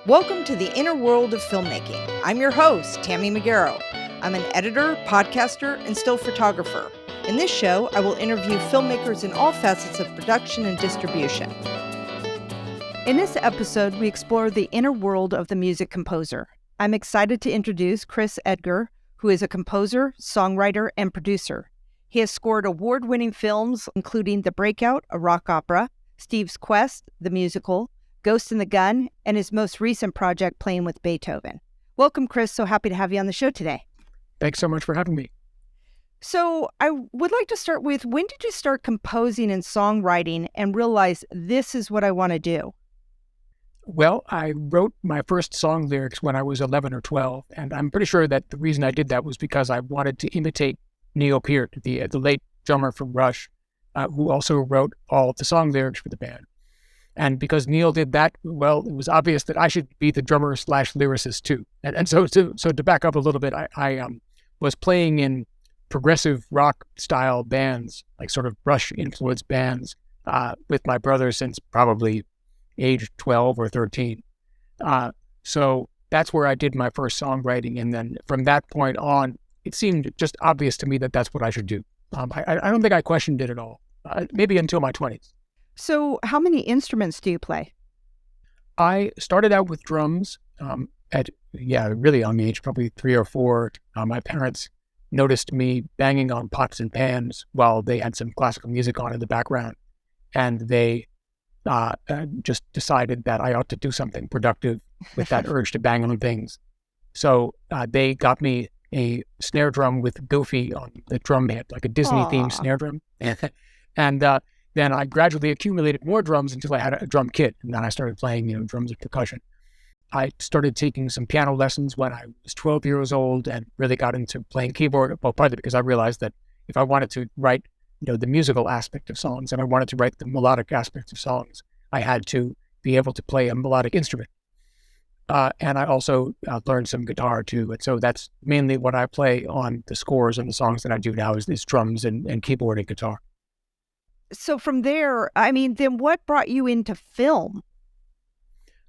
Welcome to the inner world of filmmaking. I'm your host, Tammy Magaro. I'm an editor, podcaster, and still photographer. In this show, I will interview filmmakers in all facets of production and distribution. In this episode, we explore the inner world of the music composer. I'm excited to introduce Chris Edgar, who is a composer, songwriter, and producer. He has scored award-winning films, including The Breakout, a rock opera, Steve's Quest, the musical, Ghost in the Gun, and his most recent project, Playing with Beethoven. Welcome, Chris. So happy to have you on the show today. Thanks so much for having me. So I would like to start with, when did you start composing and songwriting and realize this is what I want to do? Well, I wrote my first song lyrics when I was 11 or 12, and I'm pretty sure that the reason I did that was because I wanted to imitate Neil Peart, the late drummer from Rush, who also wrote all of the song lyrics for the band. And because Neil did that, well, it was obvious that I should be the drummer / lyricist too. And so to back up a little bit, I was playing in progressive rock style bands, like sort of Rush influenced bands, with my brother since probably age 12 or 13. So that's where I did my first songwriting. And then from that point on, it seemed just obvious to me that that's what I should do. I don't think I questioned it at all, maybe until my 20s. So how many instruments do you play? I started out with drums at a really young age, probably 3 or 4. My parents noticed me banging on pots and pans while they had some classical music on in the background. And they just decided that I ought to do something productive with that urge to bang on things. So they got me a snare drum with Goofy on the drum head, like a Disney-themed snare drum. And then I gradually accumulated more drums until I had a drum kit, and then I started playing, drums and percussion. I started taking some piano lessons when I was 12 years old and really got into playing keyboard, well, partly because I realized that if I wanted to write, the musical aspect of songs and I wanted to write the melodic aspects of songs, I had to be able to play a melodic instrument. And I also learned some guitar too. And so that's mainly what I play on the scores and the songs that I do now is drums and keyboard and guitar. So from there, then what brought you into film?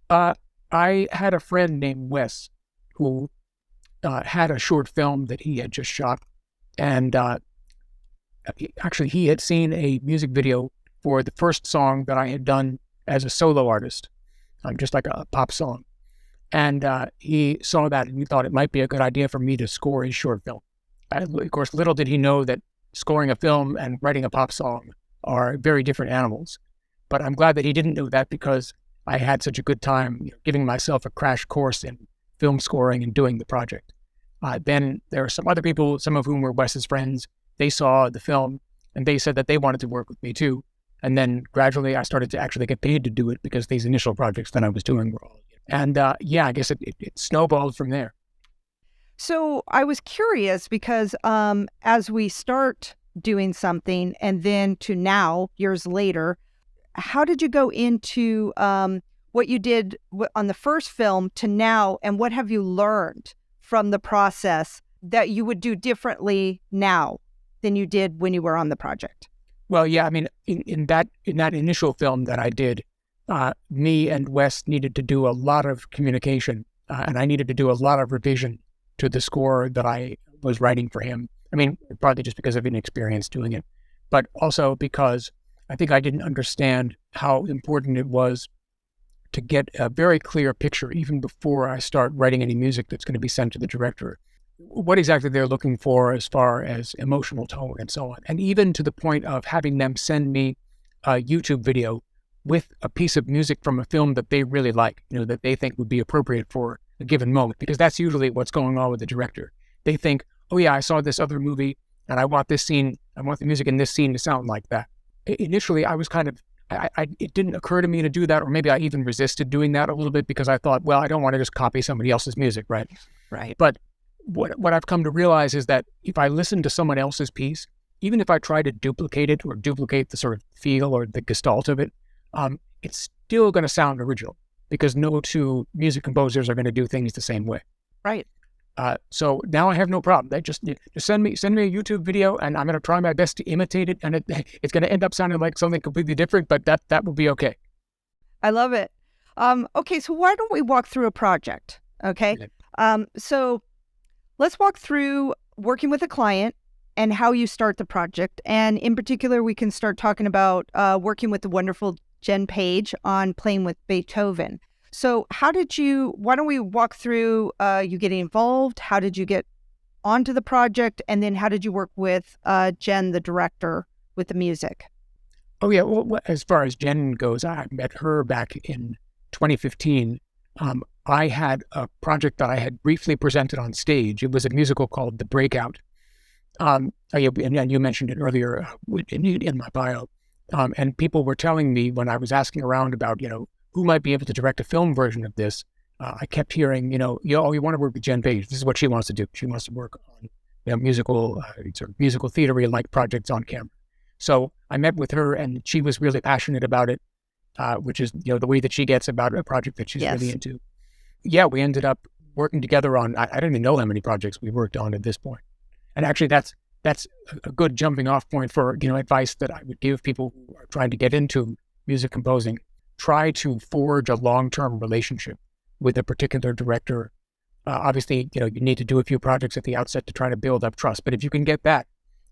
I had a friend named Wes who had a short film that he had just shot. And he had seen a music video for the first song that I had done as a solo artist, just like a pop song. And he saw that and he thought it might be a good idea for me to score his short film. And of course, little did he know that scoring a film and writing a pop song are very different animals. But I'm glad that he didn't know that because I had such a good time giving myself a crash course in film scoring and doing the project. Then there are some other people, some of whom were Wes's friends. They saw the film and they said that they wanted to work with me too. And then gradually I started to actually get paid to do it because these initial projects that I was doing were all. And I guess it snowballed from there. So I was curious because as we start doing something and then to now, years later, how did you go into what you did on the first film to now, and what have you learned from the process that you would do differently now than you did when you were on the project? Well, yeah, in that initial film that I did, me and Wes needed to do a lot of communication, and I needed to do a lot of revision to the score that I was writing for him. Partly just because of inexperience doing it, but also because I think I didn't understand how important it was to get a very clear picture, even before I start writing any music that's going to be sent to the director, what exactly they're looking for as far as emotional tone and so on. And even to the point of having them send me a YouTube video with a piece of music from a film that they really like, that they think would be appropriate for a given moment, because that's usually what's going on with the director. They think, oh yeah, I saw this other movie and I want the music in this scene to sound like that. Initially, I was it didn't occur to me to do that, or maybe I even resisted doing that a little bit because I thought, well, I don't want to just copy somebody else's music, right? Right. But what I've come to realize is that if I listen to someone else's piece, even if I try to duplicate it or duplicate the sort of feel or the gestalt of it, it's still going to sound original because no two music composers are going to do things the same way. Right. So now I have no problem. They just send me a YouTube video, and I'm going to try my best to imitate it, and it's going to end up sounding like something completely different, but that will be okay. I love it. Okay, so why don't we walk through a project? Okay. Okay. So let's walk through working with a client and how you start the project. And in particular, we can start talking about working with the wonderful Jen Page on playing with Beethoven. So why don't we walk through you getting involved? How did you get onto the project? And then how did you work with Jen, the director, with the music? Oh, yeah. Well, as far as Jen goes, I met her back in 2015. I had a project that I had briefly presented on stage. It was a musical called The Breakout. Yeah, and you mentioned it earlier in my bio. And people were telling me when I was asking around about, who might be able to direct a film version of this, I kept hearing, you want to work with Jen Page. This is what she wants to do. She wants to work on musical, sort of musical theater-like projects on camera. So I met with her, and she was really passionate about it, which is, the way that she gets about a project that she's really into. Yeah, we ended up working together on, I don't even know how many projects we worked on at this point. And actually, that's a good jumping off point for, advice that I would give people who are trying to get into music composing. Try to forge a long-term relationship with a particular director. Obviously, you need to do a few projects at the outset to try to build up trust. But if you can get that,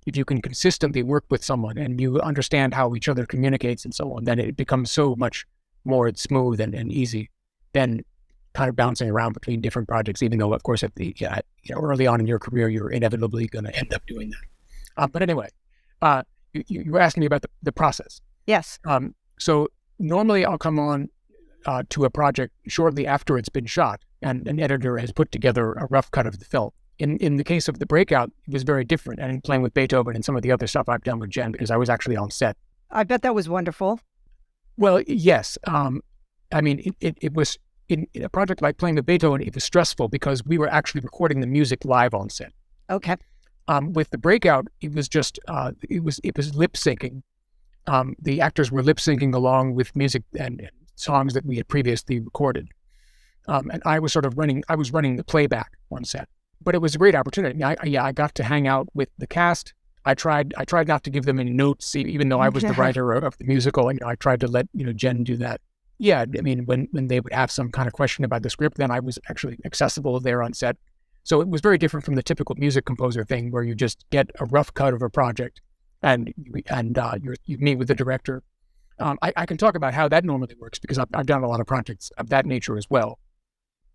if you can consistently work with someone and you understand how each other communicates and so on, then it becomes so much more smooth and easy than kind of bouncing around between different projects, even though, of course, early on in your career, you're inevitably going to end up doing that. But anyway, you were asking me about the process. Yes. So normally I'll come on to a project shortly after it's been shot and an editor has put together a rough cut of the film. In the case of The Breakout, it was very different. And playing with Beethoven and some of the other stuff I've done with Jen, because I was actually on set. I bet that was wonderful. Well, yes. It was, in a project like playing with Beethoven, it was stressful because we were actually recording the music live on set. Okay. With The Breakout, it was just, it was lip syncing. The actors were lip syncing along with music and songs that we had previously recorded. And I was running the playback on set. But it was a great opportunity. I got to hang out with the cast. I tried not to give them any notes, even though I was the writer of the musical. I tried to let Jen do that. Yeah, when they would have some kind of question about the script, then I was actually accessible there on set. So it was very different from the typical music composer thing, where you just get a rough cut of a project, and you meet with the director. I can talk about how that normally works because I've done a lot of projects of that nature as well.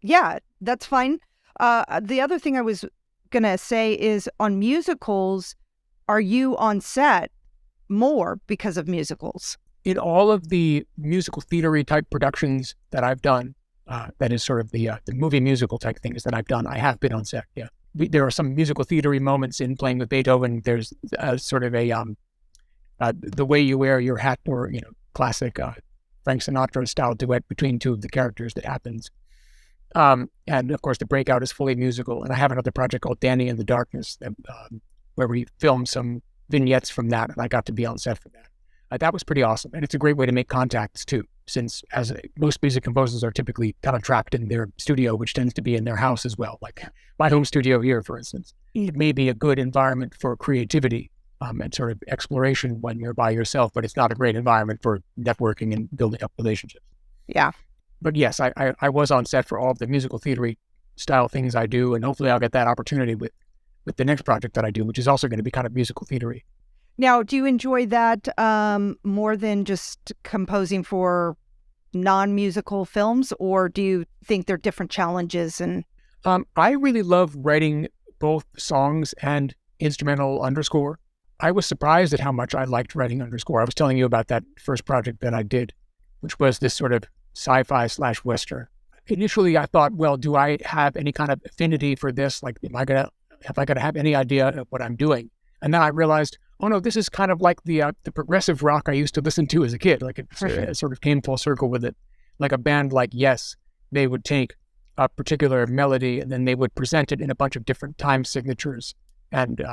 Yeah, that's fine. The other thing I was going to say is on musicals, are you on set more because of musicals? In all of the musical theater-y type productions that I've done, that is sort of the movie musical type things that I've done, I have been on set, yeah. There are some musical theater-y moments in playing with Beethoven. There's sort of the way you wear your hat, or, classic Frank Sinatra style duet between two of the characters that happens. And of course, The Breakout is fully musical. And I have another project called Danny in the Darkness where we filmed some vignettes from that, and I got to be on set for that. That was pretty awesome. And it's a great way to make contacts too, since most music composers are typically kind of trapped in their studio, which tends to be in their house as well. Like my home studio here, for instance, it may be a good environment for creativity and sort of exploration when you're by yourself, but it's not a great environment for networking and building up relationships. Yeah. But yes, I was on set for all of the musical theater style things I do, and hopefully I'll get that opportunity with the next project that I do, which is also going to be kind of musical theater-y. Now, do you enjoy that more than just composing for non-musical films, or do you think they're different challenges? And I really love writing both songs and instrumental underscore. I was surprised at how much I liked writing underscore. I was telling you about that first project that I did, which was this sort of sci-fi / Western. Initially, I thought, well, do I have any kind of affinity for this? Like, have I got to have any idea of what I'm doing? And then I realized, oh no, this is kind of like the progressive rock I used to listen to as a kid. Like it sort of came full circle with it. Like a band like Yes, they would take a particular melody and then they would present it in a bunch of different time signatures and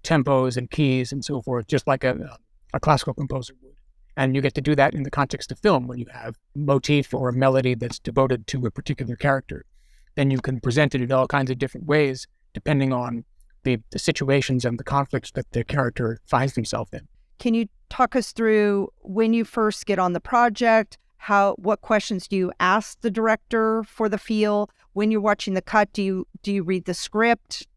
tempos and keys and so forth, just like a classical composer would. And you get to do that in the context of film when you have a motif or a melody that's devoted to a particular character. Then you can present it in all kinds of different ways, depending on the situations and the conflicts that the character finds himself in. Can you talk us through when you first get on the project? what questions do you ask the director for the feel? When you're watching the cut, do you read the script?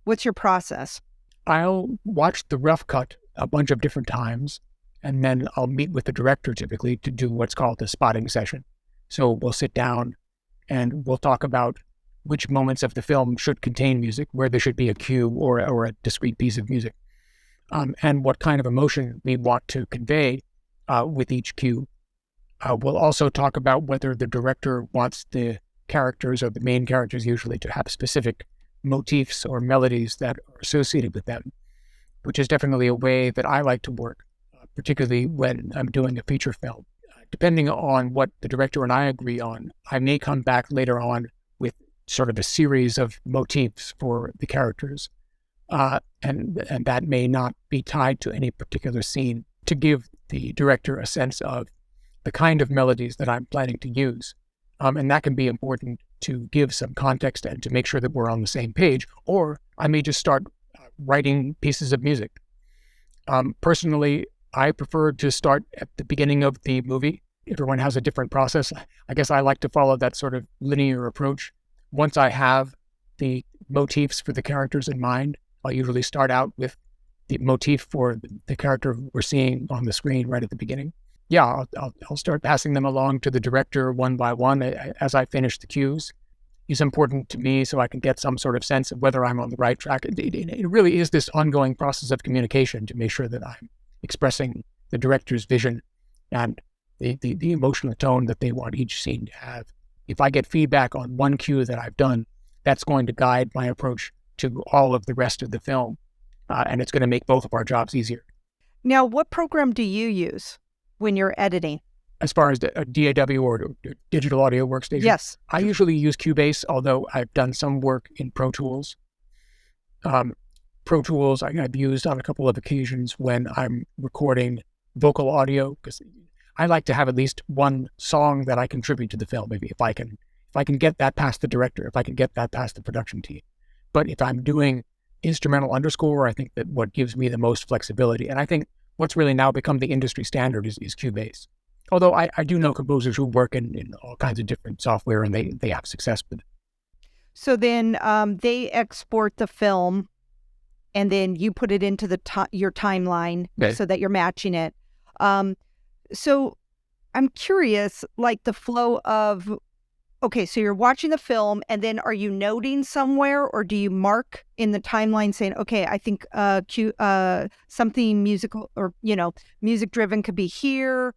What's your process? I'll watch the rough cut a bunch of different times, and then I'll meet with the director typically to do what's called a spotting session. So we'll sit down and we'll talk about which moments of the film should contain music, where there should be a cue or a discrete piece of music, and what kind of emotion we want to convey with each cue. We'll also talk about whether the director wants the characters, or the main characters usually, to have specific motifs or melodies that are associated with them, which is definitely a way that I like to work, particularly when I'm doing a feature film. Depending on what the director and I agree on, I may come back later on with sort of a series of motifs for the characters, and that may not be tied to any particular scene, to give the director a sense of the kind of melodies that I'm planning to use. And that can be important to give some context and to make sure that we're on the same page. Or I may just start writing pieces of music. Personally, I prefer to start at the beginning of the movie. Everyone has a different process. I guess I like to follow that sort of linear approach. Once I have the motifs for the characters in mind, I'll usually start out with the motif for the character we're seeing on the screen right at the beginning. Yeah, I'll start passing them along to the director one by one as I finish the cues. It's important to me so I can get some sort of sense of whether I'm on the right track. It really is this ongoing process of communication to make sure that I'm expressing the director's vision and the emotional tone that they want each scene to have. If I get feedback on one cue that I've done, that's going to guide my approach to all of the rest of the film, and it's going to make both of our jobs easier. Now, what program do you use when you're editing? As far as a DAW or digital audio workstation? Yes. I usually use Cubase, although I've done some work in Pro Tools. Pro Tools I've used on a couple of occasions when I'm recording vocal audio, because I like to have at least one song that I contribute to the film. Maybe if I can get that past the director, if I can get that past the production team. But if I'm doing instrumental underscore, I think that what gives me the most flexibility, and I think what's really now become the industry standard is Cubase. Although I do know composers who work in all kinds of different software and they have success with it. So then they export the film and then you put it into your timeline so that you're matching it. So I'm curious, like the flow of, okay, so you're watching the film and then are you noting somewhere, or do you mark in the timeline saying, okay, I think something musical or, music driven could be here,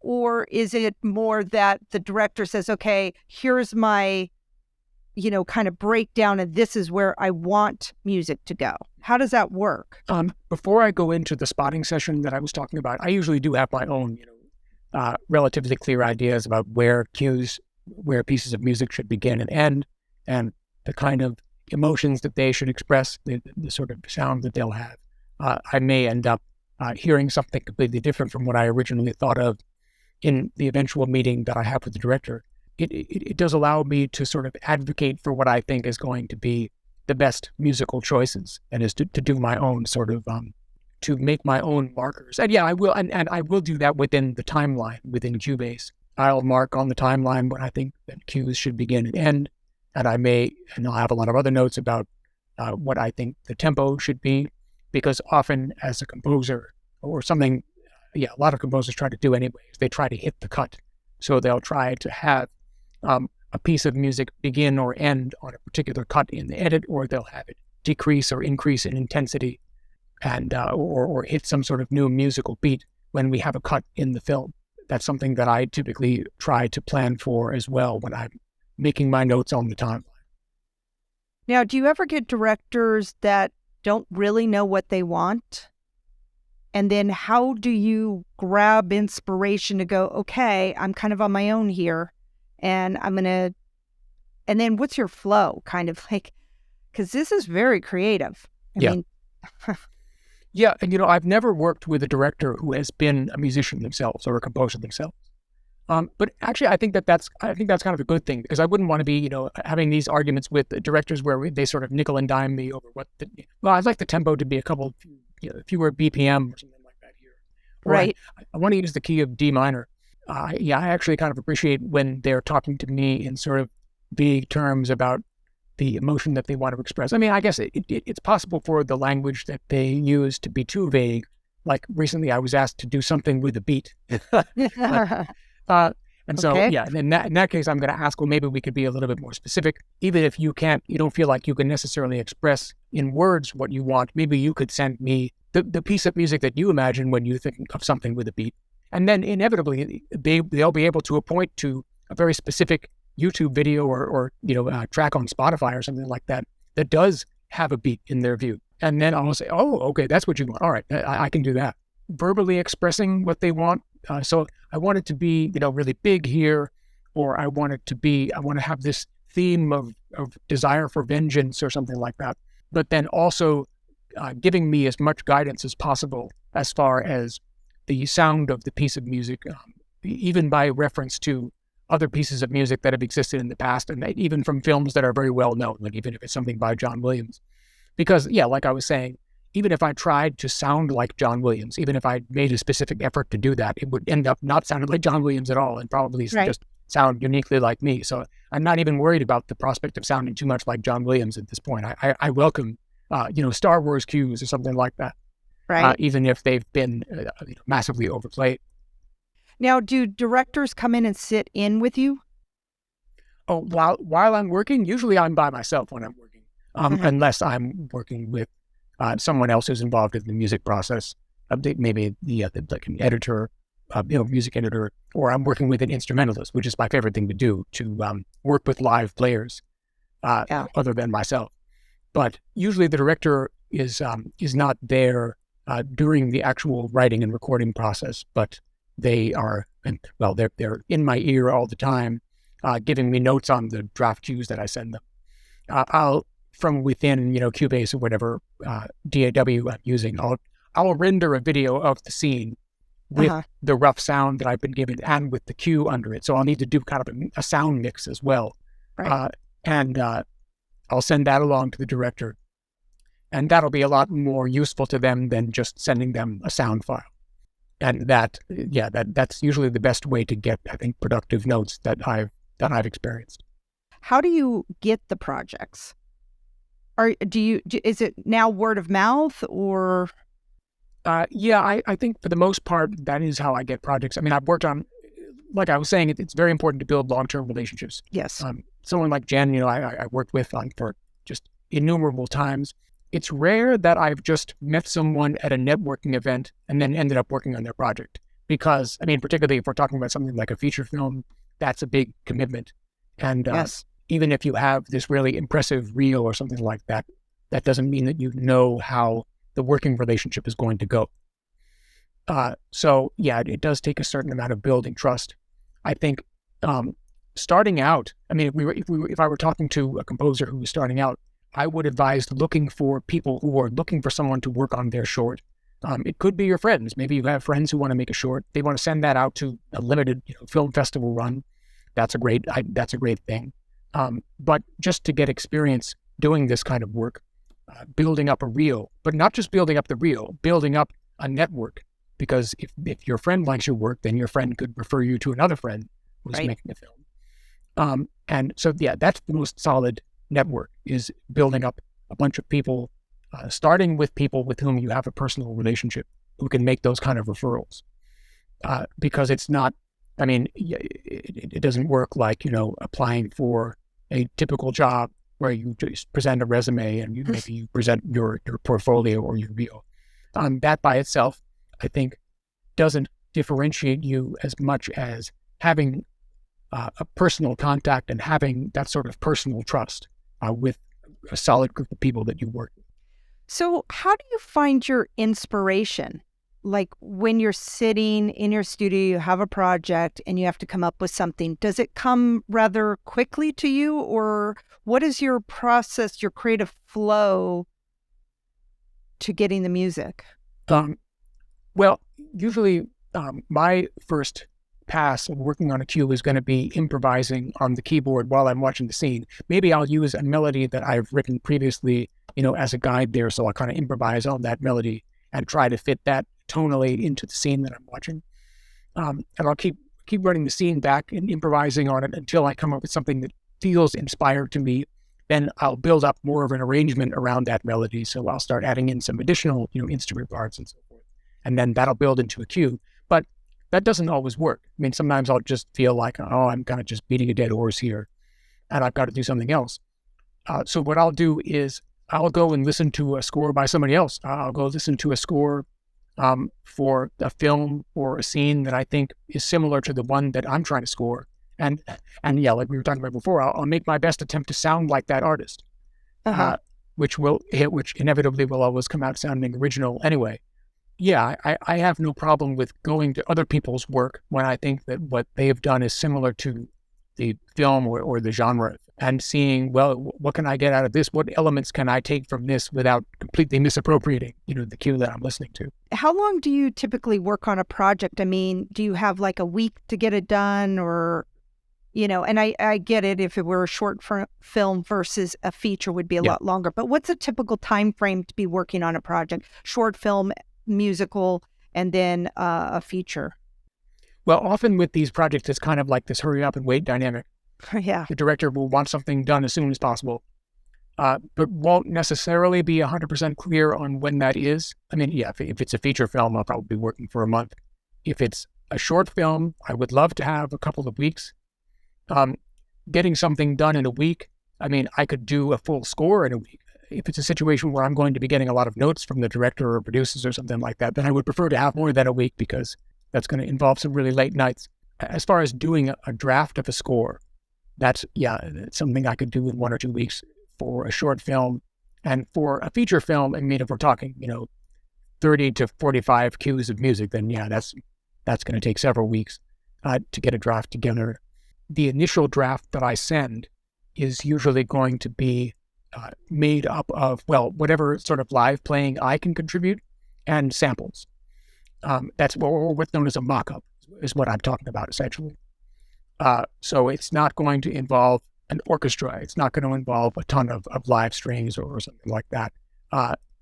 or is it more that the director says, okay, here's my, kind of breakdown and this is where I want music to go? How does that work? Before I go into the spotting session that I was talking about, I usually do have my own, relatively clear ideas about where pieces of music should begin and end, and the kind of emotions that they should express, the sort of sound that they'll have. I may end up hearing something completely different from what I originally thought of in the eventual meeting that I have with the director. It does allow me to sort of advocate for what I think is going to be the best musical choices, and is to do my own sort of, to make my own markers. And yeah, I will, and I will do that within the timeline, within Cubase. I'll mark on the timeline when I think that cues should begin and end, and I'll have a lot of other notes about what I think the tempo should be, because often as a composer, or something, a lot of composers try to do anyways, they try to hit the cut. So they'll try to have a piece of music begin or end on a particular cut in the edit, or they'll have it decrease or increase in intensity, and or hit some sort of new musical beat when we have a cut in the film. That's something that I typically try to plan for as well when I'm making my notes on the timeline. Now, do you ever get directors that don't really know what they want? And then how do you grab inspiration to go, okay, I'm kind of on my own here, and and then what's your flow, kind of like, because this is very creative. I mean, yeah, and I've never worked with a director who has been a musician themselves or a composer themselves. But actually, I think that's kind of a good thing, because I wouldn't want to be, having these arguments with the directors where they sort of nickel and dime me over I'd like the tempo to be a couple, fewer BPM or something like that here. Or right. I want to use the key of D minor. I actually kind of appreciate when they're talking to me in sort of vague terms about the emotion that they want to express. I mean, I guess it's possible for the language that they use to be too vague. Like recently, I was asked to do something with a beat. But, and so, Okay. yeah, in that case, I'm going to ask, well, maybe we could be a little bit more specific. Even if you don't feel like you can necessarily express in words what you want, maybe you could send me the piece of music that you imagine when you think of something with a beat. And then inevitably, they'll be able to point to a very specific YouTube video or track on Spotify or something like that does have a beat in their view. And then I'll say, oh, okay, that's what you want. All right, I can do that. Verbally expressing what they want. So I want it to be, really big here, or I want to have this theme of desire for vengeance or something like that. But then also giving me as much guidance as possible as far as the sound of the piece of music, even by reference to other pieces of music that have existed in the past, and even from films that are very well known, like even if it's something by John Williams. Because, yeah, like I was saying, even if I tried to sound like John Williams, even if I made a specific effort to do that, it would end up not sounding like John Williams at all and probably just sound uniquely like me. So I'm not even worried about the prospect of sounding too much like John Williams at this point. I welcome, Star Wars cues or something like that, Right. even if they've been massively overplayed. Now, do directors come in and sit in with you? Oh, while I'm working, usually I'm by myself when I'm working, unless I'm working with someone else who's involved in the music process. Maybe like an editor, music editor, or I'm working with an instrumentalist, which is my favorite thing to do, to work with live players, other than myself. But usually the director is not there during the actual writing and recording process, but they're in my ear all the time, giving me notes on the draft cues that I send them. I'll, from within, Cubase or whatever DAW I'm using, I'll render a video of the scene with the rough sound that I've been given and with the cue under it. So I'll need to do kind of a sound mix as well. Right. And I'll send that along to the director. And that'll be a lot more useful to them than just sending them a sound file. And that's usually the best way to get, I think, productive notes that I've experienced. How do you get the projects? Is it now word of mouth or? I think for the most part, that is how I get projects. I mean, I've worked on, like I was saying, it's very important to build long-term relationships. Yes. Someone like Jen, I worked with for just innumerable times. It's rare that I've just met someone at a networking event and then ended up working on their project. Because, I mean, particularly if we're talking about something like a feature film, that's a big commitment. And even if you have this really impressive reel or something like that, that doesn't mean that you know how the working relationship is going to go. So, yeah, it does take a certain amount of building trust. I think starting out, I mean, if I were talking to a composer who was starting out, I would advise looking for people who are looking for someone to work on their short. It could be your friends. Maybe you have friends who want to make a short. They want to send that out to a limited film festival run. That's a great thing. But just to get experience doing this kind of work, building up a reel, but not just building up the reel, building up a network. Because if your friend likes your work, then your friend could refer you to another friend who's making a film. And so, that's the most solid network, is building up a bunch of people, starting with people with whom you have a personal relationship, who can make those kind of referrals. Because it's not, I mean, it doesn't work like, applying for a typical job where you just present a resume and maybe you present your portfolio or your reel. That by itself, I think, doesn't differentiate you as much as having a personal contact and having that sort of personal trust with a solid group of people that you work with. So how do you find your inspiration? Like when you're sitting in your studio, you have a project and you have to come up with something. Does it come rather quickly to you, or what is your process, your creative flow to getting the music? Well, usually my first pass of working on a cue is going to be improvising on the keyboard while I'm watching the scene. Maybe I'll use a melody that I've written previously, as a guide there. So I'll kind of improvise on that melody and try to fit that tonally into the scene that I'm watching. And I'll keep keep running the scene back and improvising on it until I come up with something that feels inspired to me. Then I'll build up more of an arrangement around that melody. So I'll start adding in some additional, instrument parts and so forth. And then that'll build into a cue. But that doesn't always work. I mean, sometimes I'll just feel like, oh, I'm kind of just beating a dead horse here and I've got to do something else. So what I'll do is I'll go and listen to a score by somebody else. I'll go listen to a score for a film or a scene that I think is similar to the one that I'm trying to score. And yeah, like we were talking about before, I'll make my best attempt to sound like that artist, which inevitably will always come out sounding original anyway. Yeah, I have no problem with going to other people's work when I think that what they have done is similar to the film or the genre, and seeing, well, what can I get out of this? What elements can I take from this without completely misappropriating, the cue that I'm listening to? How long do you typically work on a project? I mean, do you have like a week to get it done, or, and I get it, if it were a short film versus a feature would be a lot longer, but what's a typical time frame to be working on a project? Short film, musical, and then a feature? Well, often with these projects, it's kind of like this hurry up and wait dynamic. Yeah. The director will want something done as soon as possible, but won't necessarily be 100% clear on when that is. I mean, yeah, if it's a feature film, I'll probably be working for a month. If it's a short film, I would love to have a couple of weeks. Getting something done in a week, I mean, I could do a full score in a week. If it's a situation where I'm going to be getting a lot of notes from the director or producers or something like that, then I would prefer to have more than a week, because that's going to involve some really late nights. As far as doing a draft of a score, that's something I could do in 1 or 2 weeks for a short film. And for a feature film, I mean, if we're talking, 30 to 45 cues of music, then that's going to take several weeks to get a draft together. The initial draft that I send is usually going to be made up of, whatever sort of live playing I can contribute and samples. That's what's known as a mock-up, is what I'm talking about, essentially. So it's not going to involve an orchestra. It's not going to involve a ton of live strings or something like that.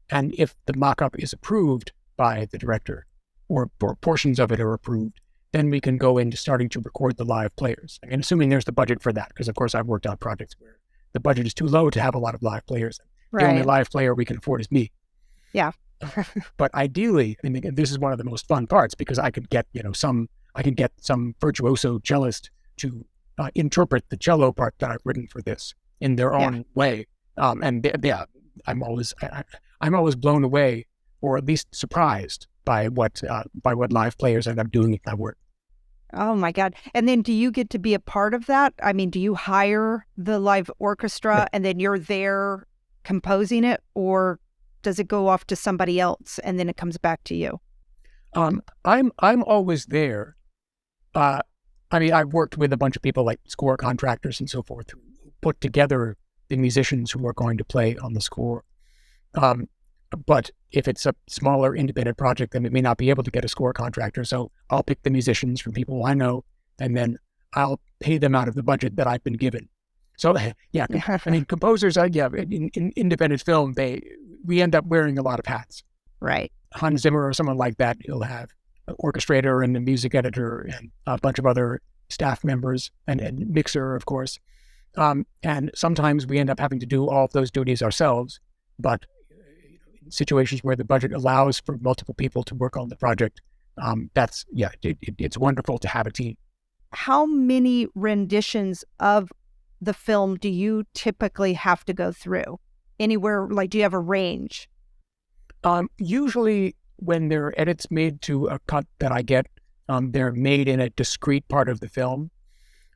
And if the mock-up is approved by the director, or portions of it are approved, then we can go into starting to record the live players. I mean, assuming there's the budget for that, because of course I've worked on projects where the budget is too low to have a lot of live players. Right. The only live player we can afford is me. Yeah. But ideally, I mean, this is one of the most fun parts, because I could get, some virtuoso cellist to interpret the cello part that I've written for this in their own way. I'm always blown away, or at least surprised by what live players end up doing in my work. Oh my God. And then do you get to be a part of that? I mean, do you hire the live orchestra and then you're there composing it, or does it go off to somebody else and then it comes back to you? I'm always there. I mean, I've worked with a bunch of people like score contractors and so forth who put together the musicians who are going to play on the score. But if it's a smaller independent project, then we may not be able to get a score contractor. So I'll pick the musicians from people I know, and then I'll pay them out of the budget that I've been given. So yeah, I mean, composers, in independent film, we end up wearing a lot of hats. Right. Hans Zimmer or someone like that, he'll have an orchestrator and a music editor and a bunch of other staff members and mixer, of course. And sometimes we end up having to do all of those duties ourselves. But in situations where the budget allows for multiple people to work on the project, it's wonderful to have a team. How many renditions of the film do you typically have to go through? Anywhere, like, do you have a range? Usually when there are edits made to a cut that I get, they're made in a discrete part of the film.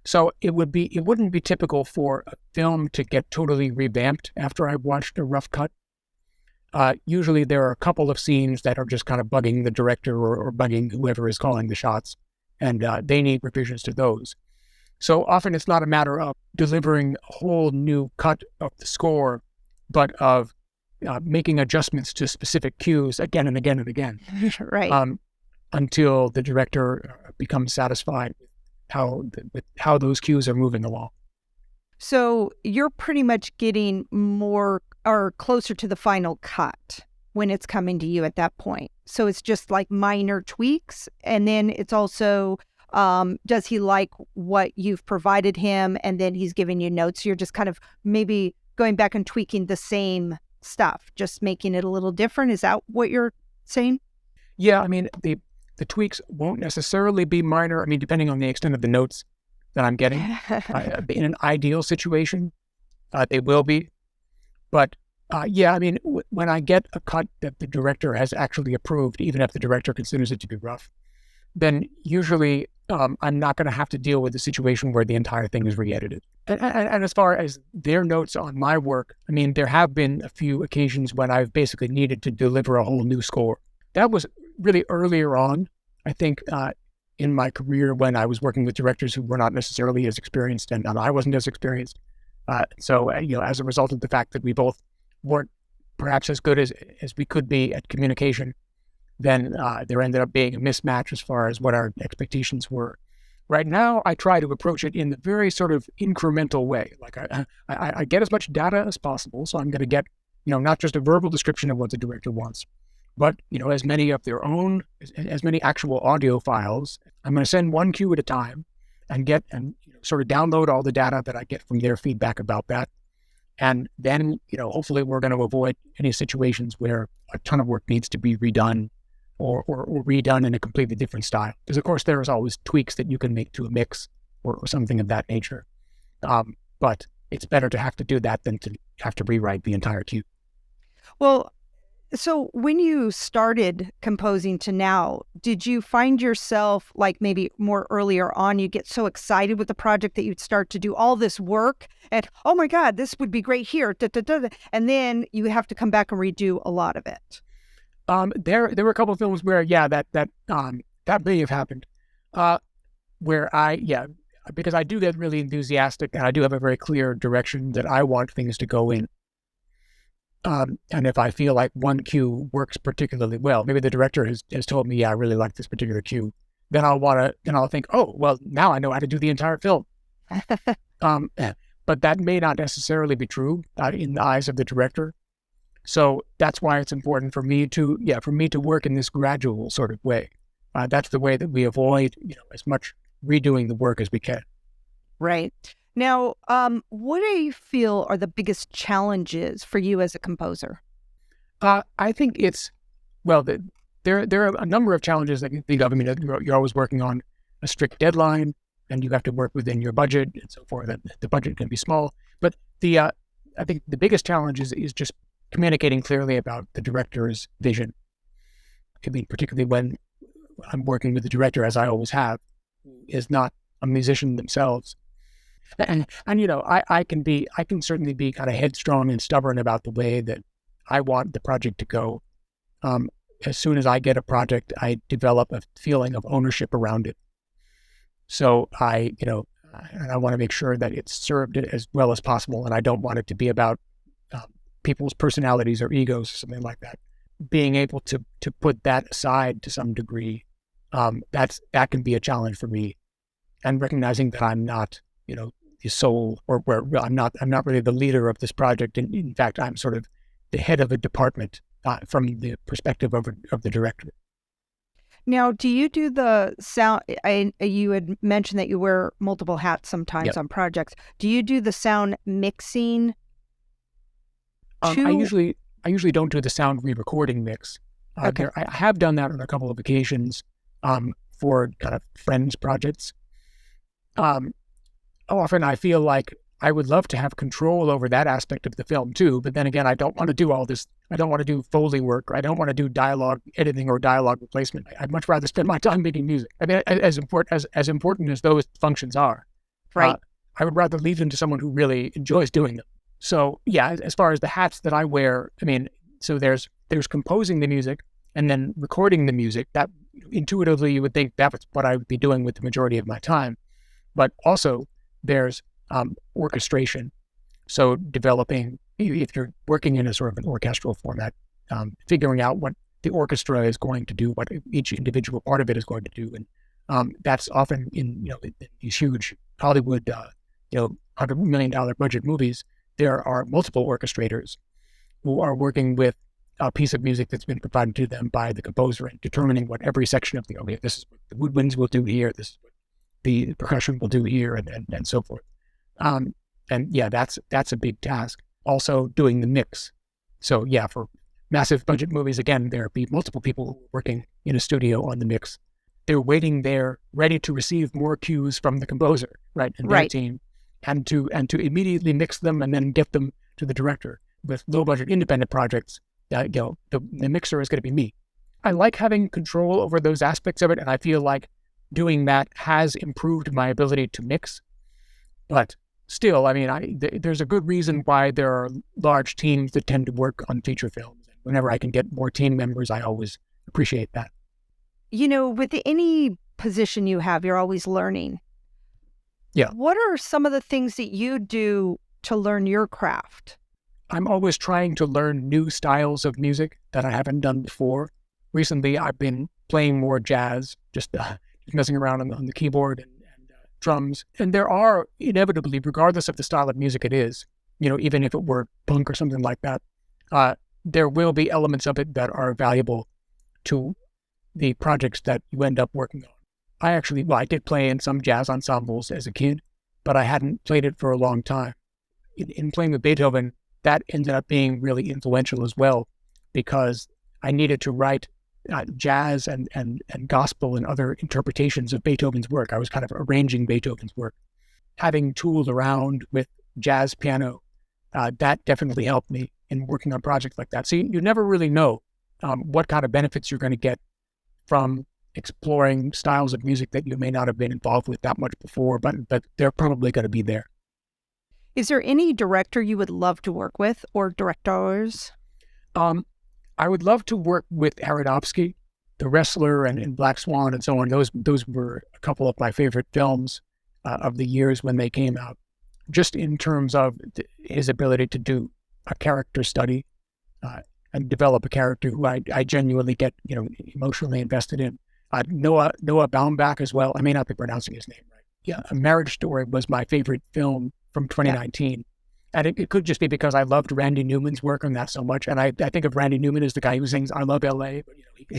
So it wouldn't be typical for a film to get totally revamped after I've watched a rough cut. Usually there are a couple of scenes that are just kind of bugging the director or bugging whoever is calling the shots, and they need revisions to those. So often it's not a matter of delivering a whole new cut of the score, but of making adjustments to specific cues again and again and again. Right. Until the director becomes satisfied with how those cues are moving along. So you're pretty much getting more or closer to the final cut when it's coming to you at that point. So it's just like minor tweaks. And then it's also Does he like what you've provided him and then he's giving you notes? You're just kind of maybe going back and tweaking the same stuff, just making it a little different. Is that what you're saying? Yeah, I mean, the tweaks won't necessarily be minor. I mean, depending on the extent of the notes that I'm getting. In an ideal situation, they will be. But yeah, I mean, when I get a cut that the director has actually approved, even if the director considers it to be rough, then usually I'm not going to have to deal with the situation where the entire thing is re-edited. And as far as their notes on my work, I mean, there have been a few occasions when I've basically needed to deliver a whole new score. That was really earlier on, I think, in my career when I was working with directors who were not necessarily as experienced and I wasn't as experienced. So, as a result of the fact that we both weren't perhaps as good as we could be at communication, then there ended up being a mismatch as far as what our expectations were. Right now, I try to approach it in the very sort of incremental way. Like I get as much data as possible, so I'm going to get, not just a verbal description of what the director wants, but, as many of their own, as many actual audio files. I'm going to send one cue at a time and sort of download all the data that I get from their feedback about that. And then, hopefully we're going to avoid any situations where a ton of work needs to be redone or redone in a completely different style. Because, of course, there's always tweaks that you can make to a mix or something of that nature. But it's better to have to do that than to have to rewrite the entire cue. Well, so when you started composing to now, did you find yourself, like maybe more earlier on, you get so excited with the project that you'd start to do all this work and, oh my God, this would be great here, and then you have to come back and redo a lot of it? There were a couple of films where, that may have happened, because I do get really enthusiastic and I do have a very clear direction that I want things to go in. And if I feel like one cue works particularly well, maybe the director has told me, yeah, I really like this particular cue, then I'll think, oh, well, now I know how to do the entire film. But that may not necessarily be true in the eyes of the director. So that's why it's important for me to work in this gradual sort of way. That's the way that we avoid, as much redoing the work as we can. Right. Now, what do you feel are the biggest challenges for you as a composer? I think there are a number of challenges that you think of. I mean, you're always working on a strict deadline, and you have to work within your budget and so forth. And the budget can be small, but I think the biggest challenge is just communicating clearly about the director's vision. I mean, particularly when I'm working with the director, as I always have, who is not a musician themselves. And I can certainly be kind of headstrong and stubborn about the way that I want the project to go. As soon as I get a project, I develop a feeling of ownership around it. So I want to make sure that it's served as well as possible, and I don't want it to be about people's personalities or egos or something like that. Being able to put that aside to some degree, that can be a challenge for me, and recognizing that I'm not the sole, or where I'm not really the leader of this project. And in fact, I'm sort of the head of a department from the perspective of the director. Now, do you do the sound? You had mentioned that you wear multiple hats sometimes on projects. Do you do the sound mixing? I usually don't do the sound re-recording mix. Okay. I have done that on a couple of occasions for kind of friends projects. Often I feel like I would love to have control over that aspect of the film too, but then again, I don't want to do all this. I don't want to do Foley work, or I don't want to do dialogue editing or dialogue replacement. I'd much rather spend my time making music. I mean, as important as those functions are, right? I would rather leave them to someone who really enjoys doing them. So yeah, as far as the hats that I wear, I mean, so there's composing the music and then recording the music. That intuitively you would think that was what I would be doing with the majority of my time, but also there's orchestration. So developing, if you're working in a sort of an orchestral format, figuring out what the orchestra is going to do, what each individual part of it is going to do. And that's often in these huge Hollywood, $100 million budget movies, there are multiple orchestrators who are working with a piece of music that's been provided to them by the composer and determining what every section of this is what the woodwinds will do here, this is what the percussion will do here and so forth. And yeah, that's a big task. Also doing the mix. So yeah, for massive budget movies, again, there'd be multiple people working in a studio on the mix. They're waiting there, ready to receive more cues from the composer, right, and their team, and to immediately mix them and then get them to the director. With low budget independent projects, the mixer is going to be me. I like having control over those aspects of it, and I feel like doing that has improved my ability to mix. But still, I mean, there's a good reason why there are large teams that tend to work on feature films. Whenever I can get more team members, I always appreciate that. With any position you have, you're always learning. Yeah. What are some of the things that you do to learn your craft? I'm always trying to learn new styles of music that I haven't done before. Recently, I've been playing more jazz, just messing around on the keyboard and drums. And there are inevitably, regardless of the style of music it is, even if it were punk or something like that, there will be elements of it that are valuable to the projects that you end up working on. I did play in some jazz ensembles as a kid, but I hadn't played it for a long time. In playing with Beethoven, that ended up being really influential as well, because I needed to write jazz and gospel and other interpretations of Beethoven's work. I was kind of arranging Beethoven's work. Having tooled around with jazz piano, that definitely helped me in working on projects like that. So you never really know what kind of benefits you're going to get from exploring styles of music that you may not have been involved with that much before, but they're probably going to be there. Is there any director you would love to work with, or directors? I would love to work with Aronofsky, The Wrestler and Black Swan and so on. Those were a couple of my favorite films of the years when they came out, just in terms of his ability to do a character study and develop a character who I genuinely get emotionally invested in. Noah Baumbach as well. I may not be pronouncing his name right. Yeah, A Marriage Story was my favorite film from 2019. And it could just be because I loved Randy Newman's work on that so much. And I think of Randy Newman as the guy who sings I Love L.A., but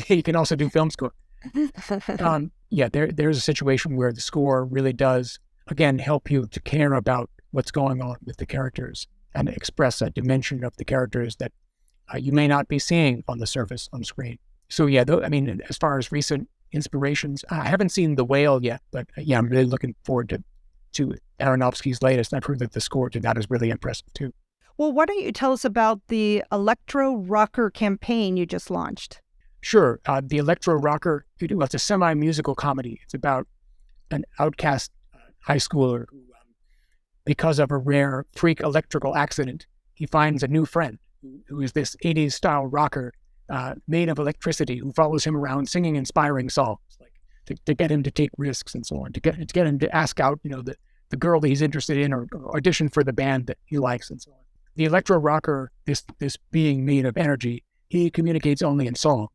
he can also do film score. There's a situation where the score really does, again, help you to care about what's going on with the characters and express a dimension of the characters that you may not be seeing on the surface on screen. So as far as recent inspirations, I haven't seen The Whale yet, but I'm really looking forward to Aronofsky's latest. I've heard that the score to that is really impressive too. Well, why don't you tell us about the Electro Rocker campaign you just launched? Sure. The Electro Rocker, it's a semi-musical comedy. It's about an outcast high schooler who, because of a rare freak electrical accident, he finds a new friend who is this 80s style rocker made of electricity who follows him around singing inspiring songs, like to get him to take risks and so on, to get him to ask out, the girl that he's interested in or audition for the band that he likes and so on. The electro rocker, this being made of energy, he communicates only in song,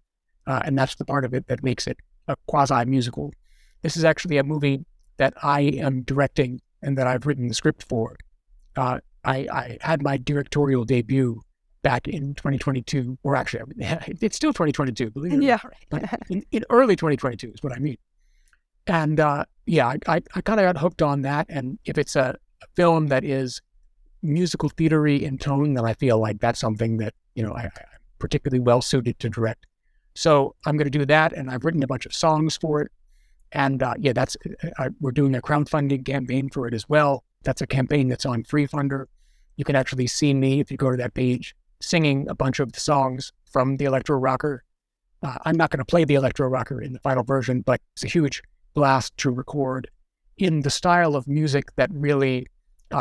and that's the part of it that makes it a quasi-musical. This is actually a movie that I am directing and that I've written the script for. I had my directorial debut back in 2022, or actually, it's still 2022, believe it or not. But in early 2022 is what I mean. And I kind of got hooked on that. And if it's a film that is musical theater-y in tone, then I feel like that's something that, I'm particularly well suited to direct. So I'm going to do that. And I've written a bunch of songs for it. And we're doing a crowdfunding campaign for it as well. That's a campaign that's on FreeFunder. You can actually see me, if you go to that page, singing a bunch of the songs from the Electro Rocker. I'm not going to play the Electro Rocker in the final version, but it's a huge blast to record in the style of music that really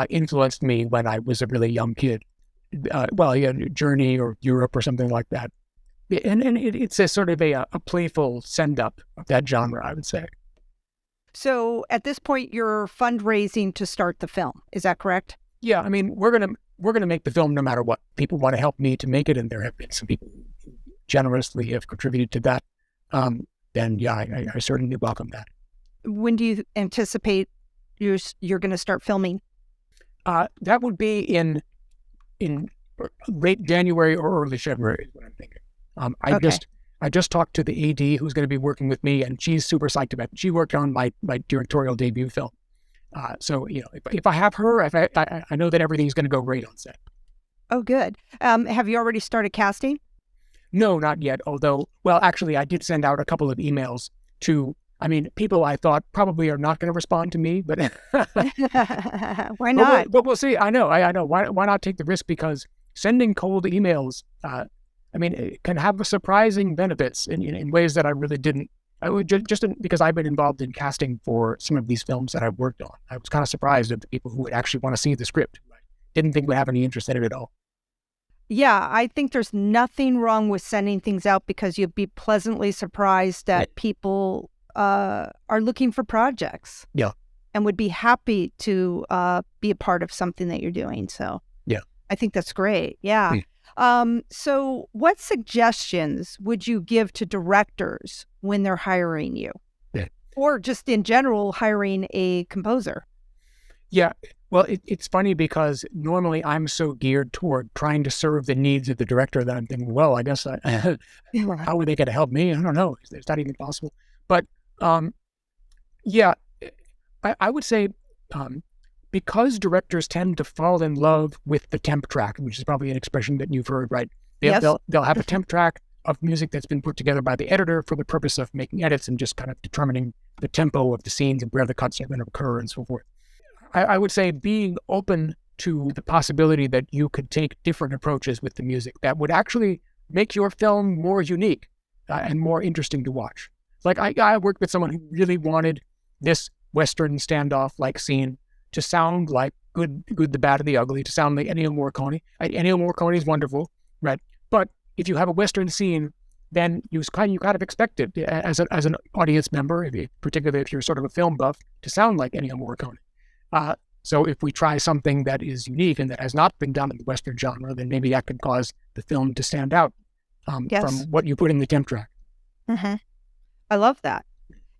influenced me when I was a really young kid. Journey or Europe or something like that. And it's a sort of a playful send-up of that genre, I would say. So at this point, you're fundraising to start the film. Is that correct? Yeah, I mean, we're gonna make the film no matter what. People want to help me to make it, and there have been some people who generously have contributed to that. Then I certainly welcome that. When do you anticipate you're going to start filming? That would be in late January or early February is what I'm thinking. I just talked to the AD who's going to be working with me, and she's super psyched about it. She worked on my directorial debut film. So, if I have her, I know that everything's going to go great on set. Oh, good. Have you already started casting? No, not yet. Although, well, actually, I did send out a couple of emails to, people I thought probably are not going to respond to me, but why not? But we'll see. I know. Why not take the risk? Because sending cold emails, it can have surprising benefits in ways that I really didn't. I would because I've been involved in casting for some of these films that I've worked on. I was kind of surprised at the people who would actually want to see the script. I didn't think would have any interest in it at all. Yeah, I think there's nothing wrong with sending things out because you'd be pleasantly surprised that people are looking for projects. Yeah. And would be happy to be a part of something that you're doing. So yeah, I think that's great. Yeah. So what suggestions would you give to directors when they're hiring you? Yeah. Or just in general, hiring a composer? Yeah. Well, it's funny because normally I'm so geared toward trying to serve the needs of the director that I'm thinking, well, I guess how are they going to help me? I don't know. Is that even possible? But I would say because directors tend to fall in love with the temp track, which is probably an expression that you've heard, right? They'll have a temp track of music that's been put together by the editor for the purpose of making edits and just kind of determining the tempo of the scenes and where the cuts are going to occur and so forth. I would say being open to the possibility that you could take different approaches with the music that would actually make your film more unique and more interesting to watch. Like I worked with someone who really wanted this Western standoff-like scene to sound like Good, the Bad, and the Ugly, to sound like Ennio Morricone. Ennio Morricone is wonderful, right? But if you have a Western scene, then you kind of expect it as an audience member, particularly if you're sort of a film buff, to sound like Ennio Morricone. So if we try something that is unique and that has not been done in the Western genre, then maybe that could cause the film to stand out from what you put in the temp track. Mm-hmm. I love that.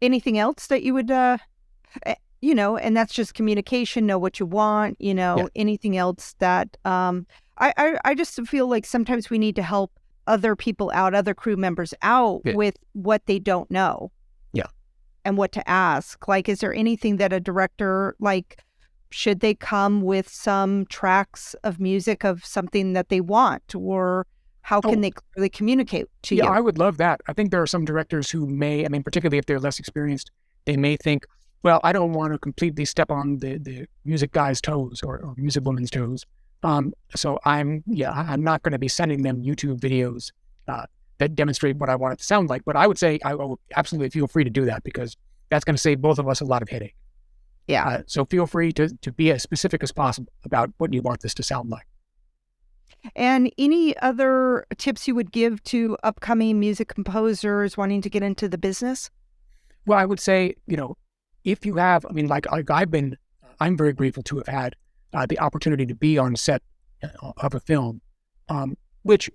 Anything else that you would, and that's just communication, know what you want, anything else that I just feel like sometimes we need to help other people out, other crew members out with what they don't know. Yeah. And what to ask. Like, is there anything that a director, should they come with some tracks of music of something that they want, or how can they clearly communicate to you? Yeah, I would love that. I think there are some directors who may, particularly if they're less experienced, they may think, well, I don't want to completely step on the music guy's toes or music woman's toes. So I'm not going to be sending them YouTube videos that demonstrate what I want it to sound like. But I would say I will absolutely feel free to do that because that's going to save both of us a lot of headache. Yeah. So feel free to be as specific as possible about what you want this to sound like. And any other tips you would give to upcoming music composers wanting to get into the business? Well, I would say, if you have, I'm very grateful to have had the opportunity to be on set of a film, which,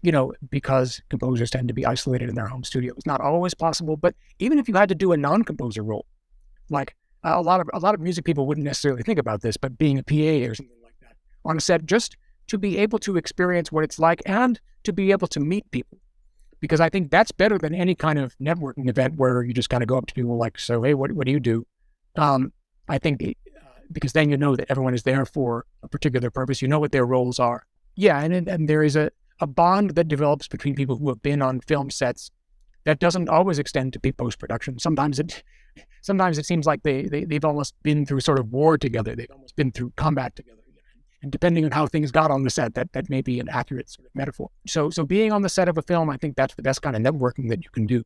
because composers tend to be isolated in their home studio, is not always possible. But even if you had to do a non-composer role, like a lot of music people wouldn't necessarily think about this, but being a PA or something like that on a set, just to be able to experience what it's like and to be able to meet people. Because I think that's better than any kind of networking event where you just kind of go up to people like, so, hey, what do you do? I think because then you know that everyone is there for a particular purpose. You know what their roles are. Yeah, and there is a bond that develops between people who have been on film sets that doesn't always extend to post-production. Sometimes it seems like they've almost been through sort of war together. They've almost been through combat together. And depending on how things got on the set, that may be an accurate sort of metaphor. So being on the set of a film, I think that's the best kind of networking that you can do.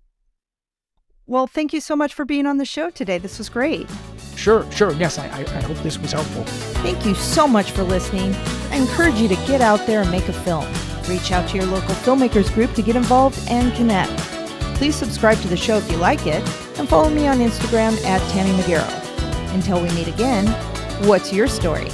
Well, thank you so much for being on the show today. This was great. Sure. Yes, I hope this was helpful. Thank you so much for listening. I encourage you to get out there and make a film. Reach out to your local filmmakers group to get involved and connect. Please subscribe to the show if you like it, and follow me on Instagram @TammyMcGarrow. Until we meet again, what's your story?